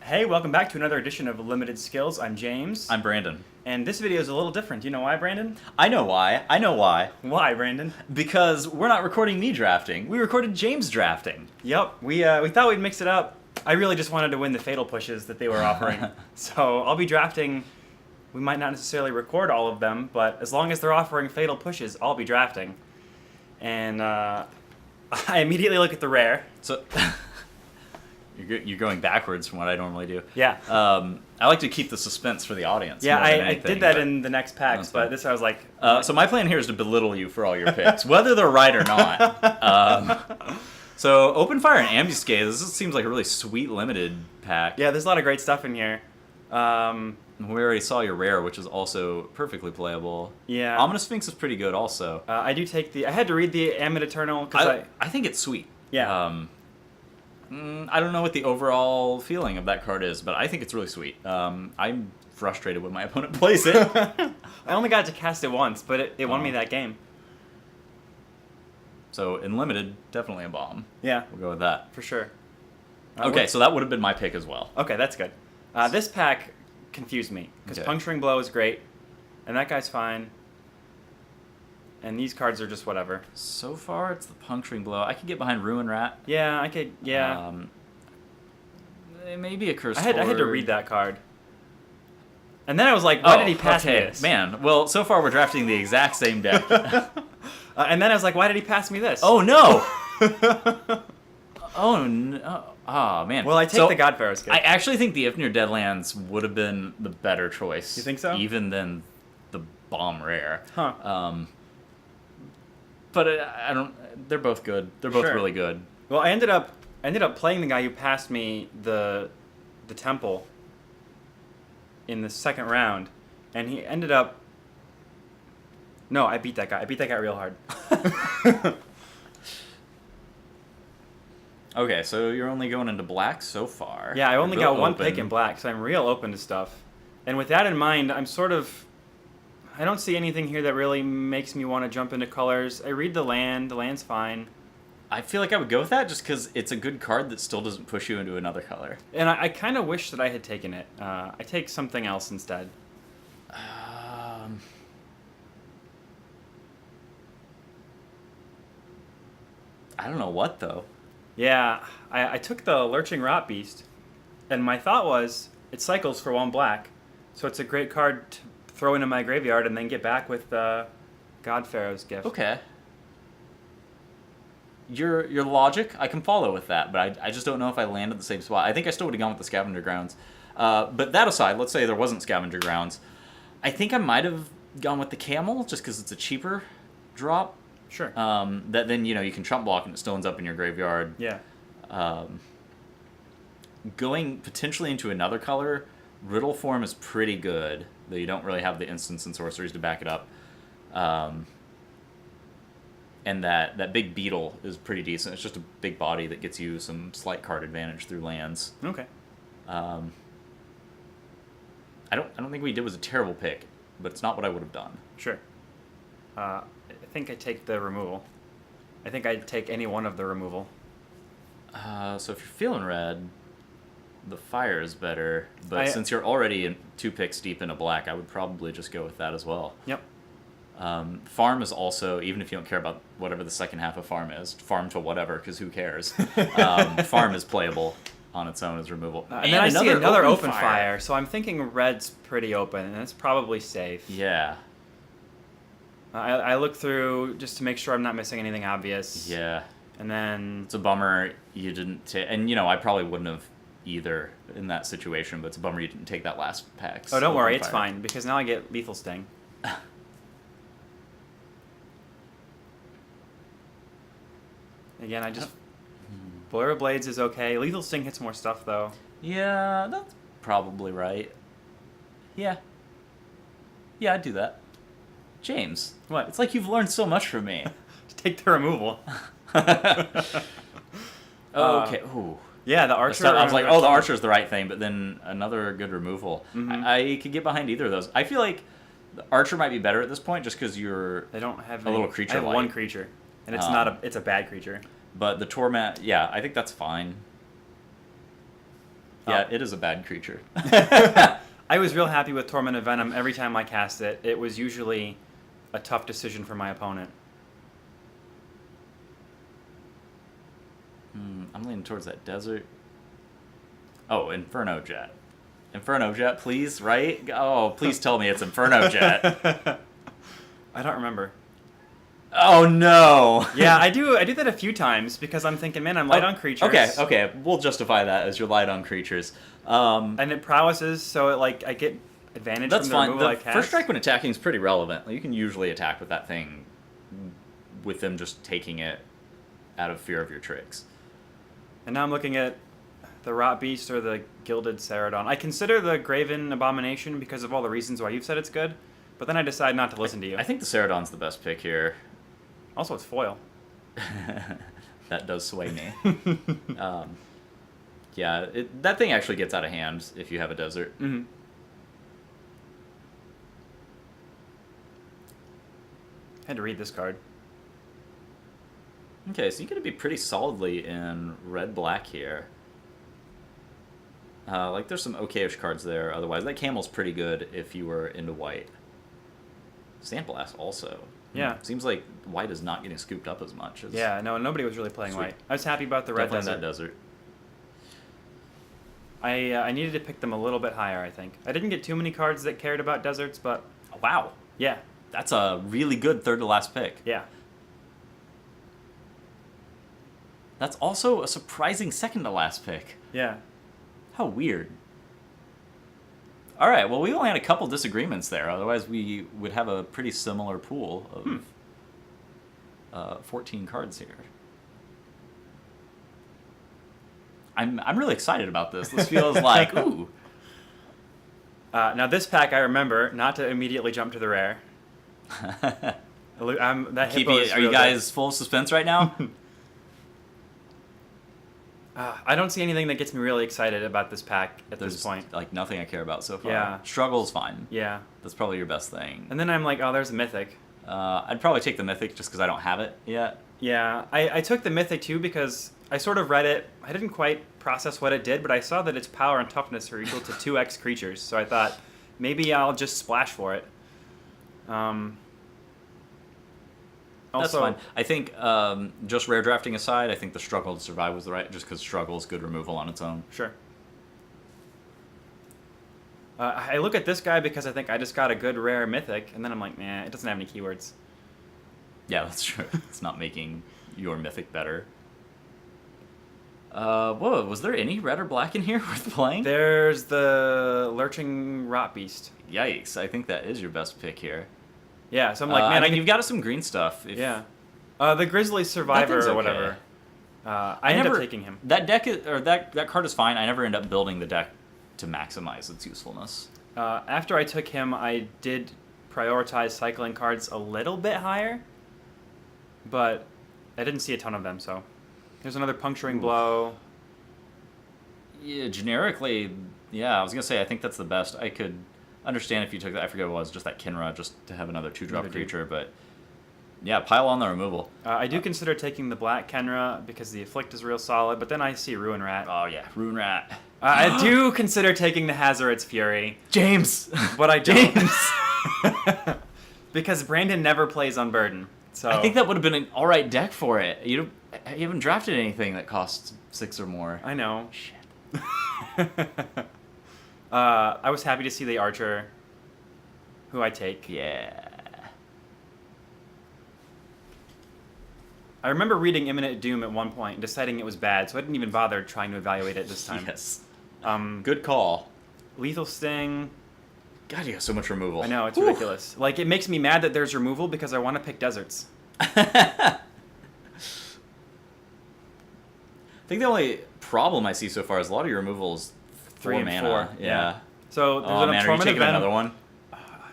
Hey, welcome back to another edition of Limited Skills. I'm James. I'm Brandon. And this video is a little different. Do you know why, Brandon? I know why. Why, Brandon? Because we're not recording me drafting. We recorded James drafting. Yep, we thought we'd mix it up. I really just wanted to win the fatal pushes that they were offering. So I'll be drafting. We might not necessarily record all of them, but as long as they're offering fatal pushes, I'll be drafting. And I immediately look at the rare. So you're going backwards from what I normally do. Yeah. I like to keep the suspense for the audience. Yeah, more than I anything, did that but in the next packs, That's but fine. this I was like... So my plan here is to belittle you for all your picks, whether they're right or not. So Open Fire and Ambuscade, this seems like a really sweet limited pack. Yeah, there's a lot of great stuff in here. We already saw your rare, which is also perfectly playable. Yeah. Ominous Sphinx is pretty good also. I do take the... I had to read the Amid Eternal because I think it's sweet. Yeah. I don't know what the overall feeling of that card is, but I think it's really sweet. I'm frustrated when my opponent plays it. I only got to cast it once, but it won me that game. So in limited, definitely a bomb. Yeah, We'll go with that. for sure. Okay, so that would have been my pick as well. Okay, that's good. This pack confused me, because Okay. Puncturing Blow is great, and that guy's fine. And these cards are just whatever. So far, it's the Puncturing Blow. I could get behind Ruin Rat. Yeah, I could, yeah. Maybe a Cursed I had to Horde. read that card. And then I was like, why did he pass me this? Man, well, so far we're drafting the exact same deck. And then I was like, why did he pass me this? Oh, no! Oh, no. Oh, man. Well, I take the God Pharaoh's gift. I actually think the If Near Deadlands would have been the better choice. You think so? Even than the Bomb Rare. Huh. But I don't... They're both good. They're both Sure. really good. Well, I ended up playing the guy who passed me the temple in the second round, and he ended up... No, I beat that guy. I beat that guy real hard. Okay, so you're only going into black so far. Yeah, I only You're got real one open. pick in black, so I'm real open to stuff. And with that in mind, I'm sort of... I don't see anything here that really makes me want to jump into colors. I read the land. The land's fine. I feel like I would go with that just because it's a good card that still doesn't push you into another color. And I kind of wish that I had taken it. I take something else instead. I don't know what, though. Yeah, I took the Lurching Rot Beast, and my thought was, it cycles for 1 black, so it's a great card to throw into my graveyard and then get back with God Pharaoh's gift. Okay. Your logic, I can follow with that, but I just don't know if I landed the same spot. I think I still would have gone with the Scavenger Grounds. But that aside, let's say there wasn't Scavenger Grounds. I think I might have gone with the Camel, just because it's a cheaper drop. Sure. That then, you can trump block and it still ends up in your graveyard. Yeah. Going potentially into another color, Riddle Form is pretty good, though you don't really have the instants and sorceries to back it up. And that big beetle is pretty decent. It's just a big body that gets you some slight card advantage through lands. Okay. I don't think we did was a terrible pick, but it's not what I would have done. Sure. I think I take the removal. I think I'd take any one of the removal. So if you're feeling red, the fire is better. But since since you're already 2 picks deep into black, I would probably just go with that as well. Yep. Farm is also, even if you don't care about whatever the second half of farm is, farm to whatever, because who cares? Farm is playable on its own as removal. And then I see another open fire, so I'm thinking red's pretty open, and it's probably safe. Yeah. I look through just to make sure I'm not missing anything obvious. Yeah. And then... It's a bummer you didn't take, and I probably wouldn't have either in that situation, but it's a bummer you didn't take that last pack. Oh, don't worry, it's fine, because now I get Lethal Sting. Again, I just... Blur of Blades is okay. Lethal Sting hits more stuff, though. Yeah, that's probably right. Yeah. Yeah, I'd do that. James. What? It's like you've learned so much from me. Take the removal. Okay. Ooh. Yeah, the Archer... I was like, oh, the Archer's the right thing, but then another good removal. Mhm. I could get behind either of those. I feel like the Archer might be better at this point just because you're... They don't have a little creature I have light. one creature, and it's not a... It's a bad creature. But the Torment, yeah, I think that's fine. Yeah, it is a bad creature. I was real happy with Torment of Venom every time I cast it. It was usually a tough decision for my opponent. I'm leaning towards that desert. Oh, Inferno Jet. Inferno Jet, please, right? Oh, please tell me it's Inferno Jet. I don't remember. Oh, no. Yeah, I do that a few times because I'm thinking, man, I'm light on creatures. Okay. We'll justify that as your light on creatures. And it prowesses, so I get advantage That's from the fine. removal I The cast. first strike when attacking is pretty relevant. You can usually attack with that thing with them just taking it out of fear of your tricks. And now I'm looking at the Rot Beast or the Gilded Ceradon. I consider the Graven Abomination because of all the reasons why you've said it's good, but then I decide not to listen to you. I think the Ceradon's the best pick here. Also, it's foil. That does sway me. Yeah, that thing actually gets out of hand if you have a desert. Mm-hmm. Had to read this card. Okay, so you're going to be pretty solidly in red-black here. There's some okay-ish cards there otherwise. That Camel's pretty good if you were into white. Sandblast also. Yeah. Seems like white is not getting scooped up as much. Yeah, no, nobody was really playing white. I was happy about the red Definitely desert. that desert. I needed to pick them a little bit higher, I think. I didn't get too many cards that cared about deserts, but Wow. yeah, That's a really good third-to-last pick. yeah. That's also a surprising second-to-last pick. Yeah. How weird. All right, well, we only had a couple disagreements there. Otherwise, we would have a pretty similar pool of 14 cards here. I'm really excited about this. This feels like, ooh. Now this pack, I remember not to immediately jump to the rare. That hippo is Are you real guys full of suspense right now? good. I don't see anything that gets me really excited about this pack at this point. Like nothing I care about so far. Yeah. Struggle's fine. Yeah. That's probably your best thing. And then I'm like, oh, there's a mythic. I'd probably take the Mythic just because I don't have it yet. Yeah, I took the mythic too because I sort of read it. I didn't quite process what it did, but I saw that its power and toughness are equal to 2x creatures. So I thought maybe I'll just splash for it. That's Also, fine. I think just rare drafting aside, I think the Struggle to Survive was the right, just because Struggle is good removal on its own. sure. I look at this guy because I think I just got a good rare mythic, and then I'm like, nah, it doesn't have any keywords. Yeah, that's true. It's not making your Mythic better. Whoa, was there any red or black in here worth playing? There's the Lurching Rot Beast. Yikes, I think that is your best pick here. Yeah, so I'm like, man, I mean, you've got some green stuff. Yeah. The Grizzly Survivor thing's or okay. whatever. I end up taking him. That deck that card is fine. I never end up building the deck to maximize its usefulness. After I took him, I did prioritize cycling cards a little bit higher, but I didn't see a ton of them, so. There's another Puncturing Blow. Yeah, generically, yeah, I was going to say, I think that's the best. I could understand if you took that, I forget what it was, just that Kinra, just to have another 2-drop Another creature, but yeah, pile on the removal. I do consider taking the Black Kenra because the Afflict is real solid, but then I see Ruin Rat. Oh yeah, Rune Rat. I do consider taking the Hazoret's Fury, James! but I don't. Because Brandon never plays on Burden. So I think that would have been an alright deck for it. You haven't drafted anything that costs 6 or more. I know. Shit. I was happy to see the Archer, who I take. Yeah. I remember reading Imminent Doom at one point and deciding it was bad, so I didn't even bother trying to evaluate it this time. Yes. Um, Good call. Lethal Sting. God, you got so much removal. I know, it's ridiculous. Like, it makes me mad that there's removal because I want to pick deserts. I think the only problem I see so far is a lot of your removals 3 4 and mana. 4. Yeah. So there's Oh an man, are you Torment taking Event. another one?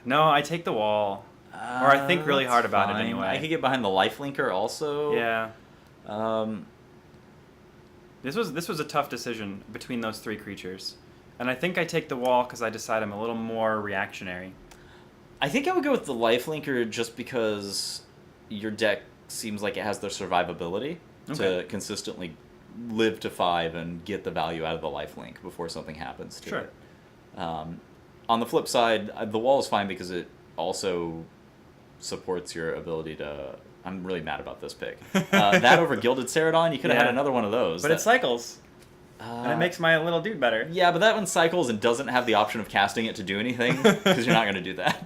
No, I take the wall. Or I think really hard about it anyway. I could get behind the lifelinker also. Yeah. Um, This was a tough decision between those 3 creatures. And I think I take the wall because I decide I'm a little more reactionary. I think I would go with the lifelinker just because your deck seems like it has the survivability to consistently live to 5 and get the value out of the lifelink before something happens to Sure. it. On the flip side, the wall is fine because it also supports your ability to... I'm really mad about this pick. That over Gilded Ceradon, you could have had another one of those. But it cycles. And it makes my little dude better. Yeah, but that one cycles and doesn't have the option of casting it to do anything, because you're not going to do that.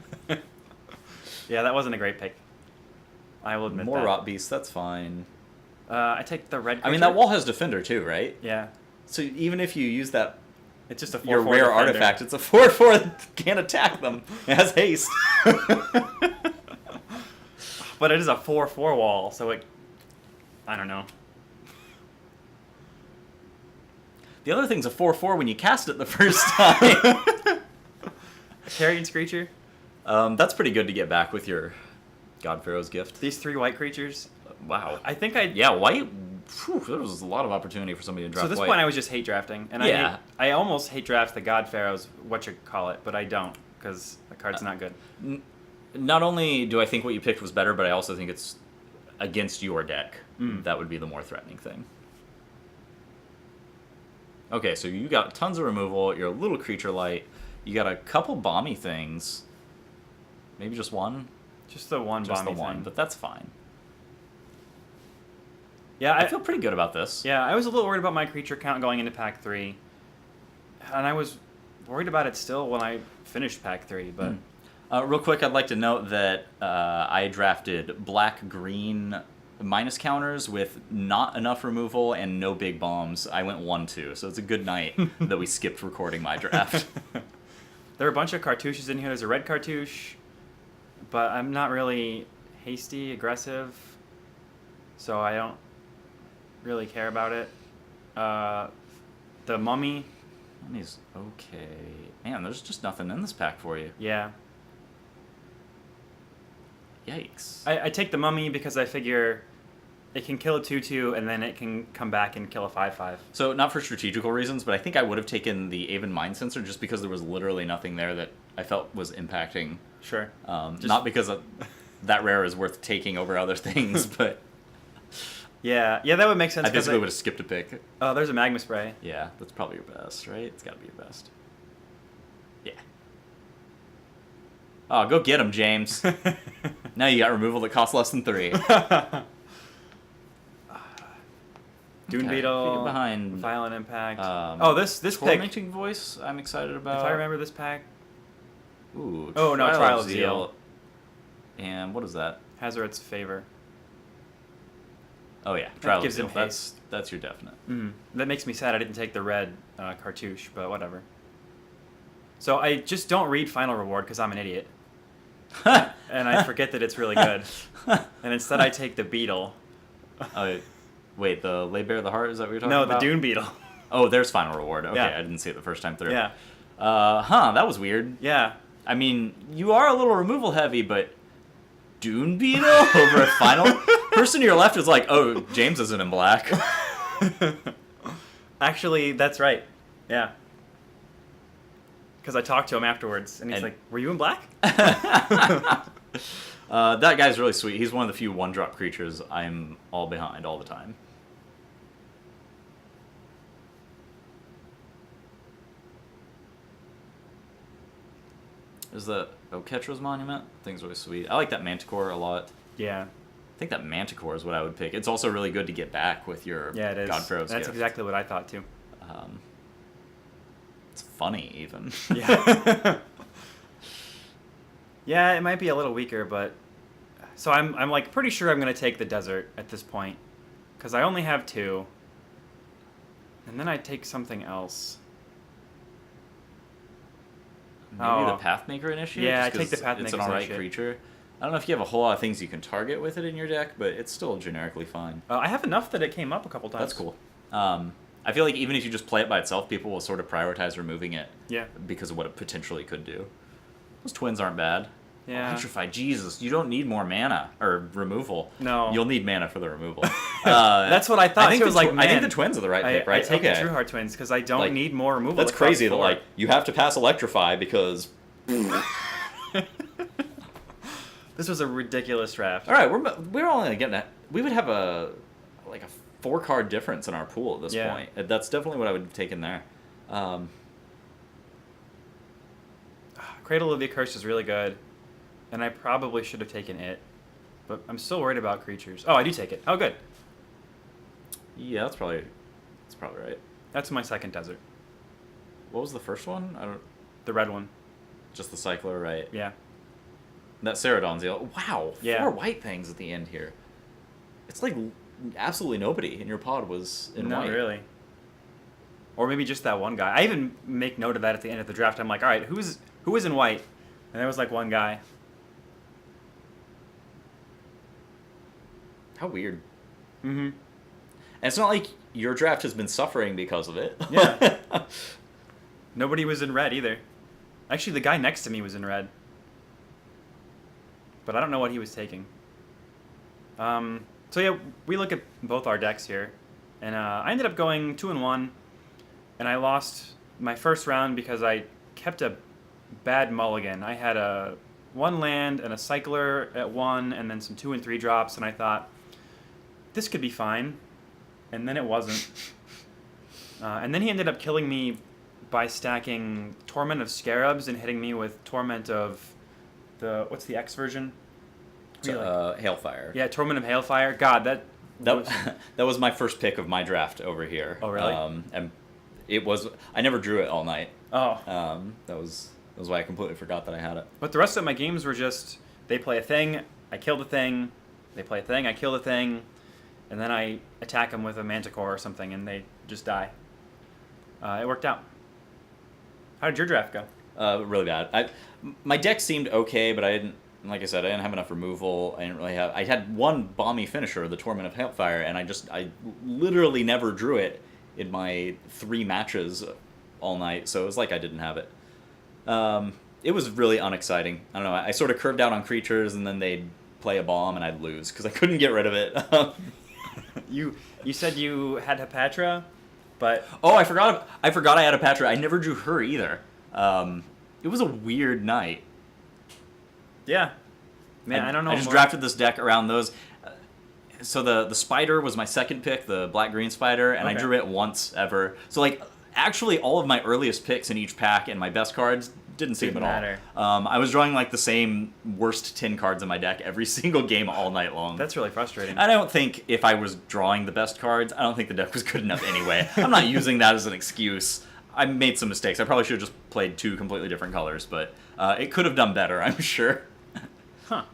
Yeah, that wasn't a great pick. I will admit More that. Rot Beasts, that's fine. I take the red creature. I mean, that wall has Defender too, right? Yeah. So even if you use that, It's just a 4/4 your rare defender. artifact, it's a 4/4 that can't attack them. It has haste. But it is a 4/4 wall, so it... I don't know. The other thing's a 4/4 when you cast it the first time. Carrion Screecher. That's pretty good to get back with your God Pharaoh's Gift. These 3 white creatures. Wow. I think I... Yeah, white. Whew, there was a lot of opportunity for somebody to draft So at this white. point, I was just hate drafting, and Yeah. I almost hate draft the God Pharaohs, but I don't because the card's not good. Not only do I think what you picked was better, but I also think it's against your deck. That would be the more threatening thing. Okay, so you got tons of removal. You're a little creature light. You got a couple bomby things. Maybe just one. Just the one Just the bomby one, thing. but that's fine. Yeah, I feel pretty good about this. Yeah, I was a little worried about my creature count going into pack 3, and I was worried about it still when I finished pack 3. But Real quick, I'd like to note that I drafted black-green minus counters with not enough removal and no big bombs. I went 1-2, so it's a good night that we skipped recording my draft. there are a bunch of cartouches in here. There's a red cartouche, but I'm not really hasty, aggressive, so I don't really care about it. The mummy, Mummy's okay. Man, there's just nothing in this pack for you. yeah. Yikes. I take the mummy because I figure it can kill a 2/2 and then it can come back and kill a 5/5. So, not for strategical reasons, but I think I would have taken the Aven Mind Sensor just because there was literally nothing there that I felt was impacting. Sure. Not because that rare is worth taking over other things, but Yeah, that would make sense. I basically would have skipped a pick. Oh, there's a magma spray. Yeah, that's probably your best, right? It's got to be your best. Yeah. Oh, go get him, James. Now you got removal that costs less than 3. Dune Okay, Beetle, get behind, Violent Impact. This pick. Tormenting Voice, I'm excited about. If I remember this pack, Ooh, Oh, no, Trial of Zeal. And what is that? Hazoret's Favor. Oh yeah, Trial of gives Zeal. him That's your definite. That makes me sad I didn't take the red cartouche, but whatever. So I just don't read Final Reward because I'm an idiot. And I forget that it's really good. And instead I take the Beetle. Wait, the Lay Bare the Heart, is that what you're talking No, about? the Dune Beetle. Oh, there's Final Reward. Okay, Yeah. I didn't see it the first time through. Yeah. That was weird. Yeah. I mean, you are a little removal heavy, but Dune Beetle over a final? Person to your left is like, oh, James isn't in black. Actually, that's right. Yeah. Because I talked to him afterwards, and he's like, were you in black? That guy's really sweet. He's one of the few one-drop creatures I'm all behind all the time. Is that Oketra's Monument? Thing's really sweet. I like that Manticore a lot. Yeah. I think that Manticore is what I would pick. It's also really good to get back with your Yeah, it is. God Pharaoh's That's Gift. exactly what I thought, too. It's funny, even. Yeah. Yeah, it might be a little weaker, but... So I'm like pretty sure I'm going to take the desert at this point. Because I only have 2. And then I take something else. Maybe the Pathmaker Initiate? Yeah, just I take the 'cause Pathmaker's It's an alright Initiate. creature. I don't know if you have a whole lot of things you can target with it in your deck, but it's still generically fine. I have enough that it came up a couple times. That's cool. I feel like even if you just play it by itself, people will sort of prioritize removing it. Yeah. Because of what it potentially could do. Those twins aren't bad. Yeah. Electrify, Jesus, you don't need more mana or removal. No. You'll need mana for the removal. That's what I thought. I think, too. It was like, I think man, the twins are the right pick, right? I take okay. the True Heart Twins because I don't Like, need more removal. That's across crazy that, 4. like, you have to pass Electrify because... This was a ridiculous draft. All right, we're only getting that. We would have a 4-card difference in our pool at this point. That's definitely what I would have taken there. Cradle of the Accursed is really good, and I probably should have taken it, but I'm still worried about creatures. Oh, I do take it. Oh, good. Yeah, that's probably right. That's my second desert. What was the first one? I don't. The red one. Just the Cycler, right? Yeah. That Ceradon's the. Wow, Yeah. 4 white things at the end here. It's like absolutely nobody in your pod was in Not white. really. Or maybe just that one guy. I even make note of that at the end of the draft. I'm like, all right, who is in white? And there was like one guy. How weird. Mm-hmm. And it's not like your draft has been suffering because of it. Yeah. Nobody was in red either. Actually, the guy next to me was in red. But I don't know what he was taking. So yeah, we look at both our decks here. And I ended up going 2-1. And I lost my first round because I kept a bad mulligan. I had a 1 land and a Cycler at 1 and then some 2 and 3 drops. And I thought, this could be fine. And then it wasn't. And then he ended up killing me by stacking Torment of Scarabs and hitting me with Torment of the... What's the X version? Hailfire. Yeah, Torment of Hailfire. God, that was my first pick of my draft over here. Oh, really? And it was... I never drew it all night. Oh. That was why I completely forgot that I had it. But the rest of my games were just... They play a thing, I kill the thing. They play a thing, I kill the thing. And then I attack them with a Manticore or something, and they just die. It worked out. How did your draft go? Really bad. My deck seemed okay, but I didn't. Like I said, I didn't have enough removal. I didn't really have. I had one bomby finisher, the Torment of Hailfire, and I literally never drew it in my 3 matches all night. So it was like I didn't have it. It was really unexciting. I don't know. I sort of curved out on creatures, and then they'd play a bomb, and I'd lose because I couldn't get rid of it. You said you had Hepatra, but... Oh, I forgot I had a Patra. I never drew her either. It was a weird night. Yeah. Man, I don't know. I just drafted this deck around those. So the Spider was my second pick, the black-green Spider, and I drew it once ever. So, like, actually all of my earliest picks in each pack and my best cards didn't seem at matter. all. I was drawing, like, the same worst 10 cards in my deck every single game all night long. That's really frustrating. I don't think if I was drawing the best cards, I don't think the deck was good enough anyway. I'm not using that as an excuse. I made some mistakes. I probably should have just played 2 completely different colors, but it could have done better, I'm sure. Huh.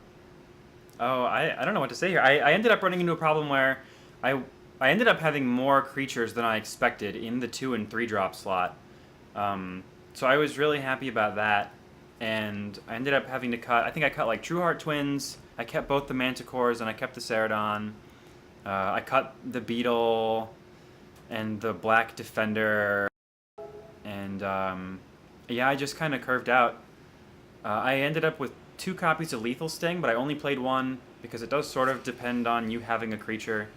Oh, I don't know what to say here. I ended up running into a problem where I ended up having more creatures than I expected in the 2 and 3 drop slot. So I was really happy about that, and I ended up having to cut... I think I cut like True Heart Twins, I kept both the Manticores, and I kept the Ceradon. I cut the Beetle and the Black Defender, and yeah, I just kind of curved out. I ended up with 2 copies of Lethal Sting, but I only played 1 because it does sort of depend on you having a creature.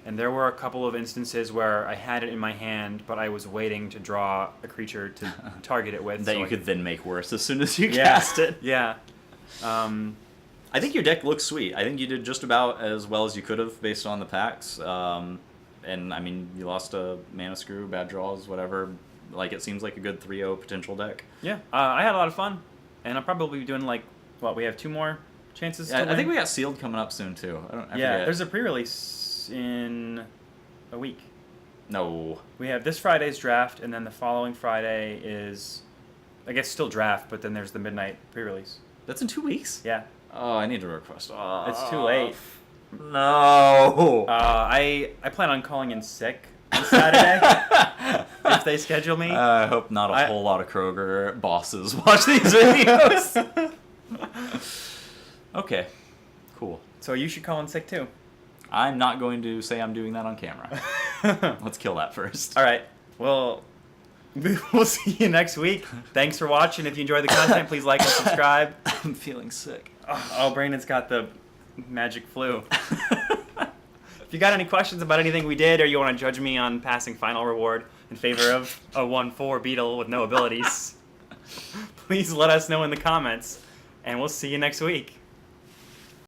And there were a couple of instances where I had it in my hand, but I was waiting to draw a creature to target it with. That so you could then make worse as soon as you Yeah, cast it. yeah. I think your deck looks sweet. I think you did just about as well as you could have based on the packs. And, I mean, you lost a Mana Screw, bad draws, whatever. Like, it seems like a good 3-0 potential deck. Yeah, I had a lot of fun. And I'll probably be doing, like, what, we have 2 more chances to win? I think we got Sealed coming up soon, too. I Yeah, forget. there's a pre-release in a week. No. We have this Friday's draft, and then the following Friday is, I guess, still draft, but then there's the midnight pre-release. That's in 2 weeks? Yeah. Oh, I need to request. Oh. It's too late. No. I plan on calling in sick on Saturday if they schedule me. I hope not a whole lot of Kroger bosses watch these videos. Okay. Cool. So you should call in sick too. I'm not going to say I'm doing that on camera. Let's kill that first. All right. Well, we'll see you next week. Thanks for watching. If you enjoyed the content, please like and subscribe. I'm feeling sick. Oh, Brandon's got the magic flu. If you got any questions about anything we did, or you want to judge me on passing final reward in favor of a 1/4 Beetle with no abilities, please let us know in the comments, and we'll see you next week.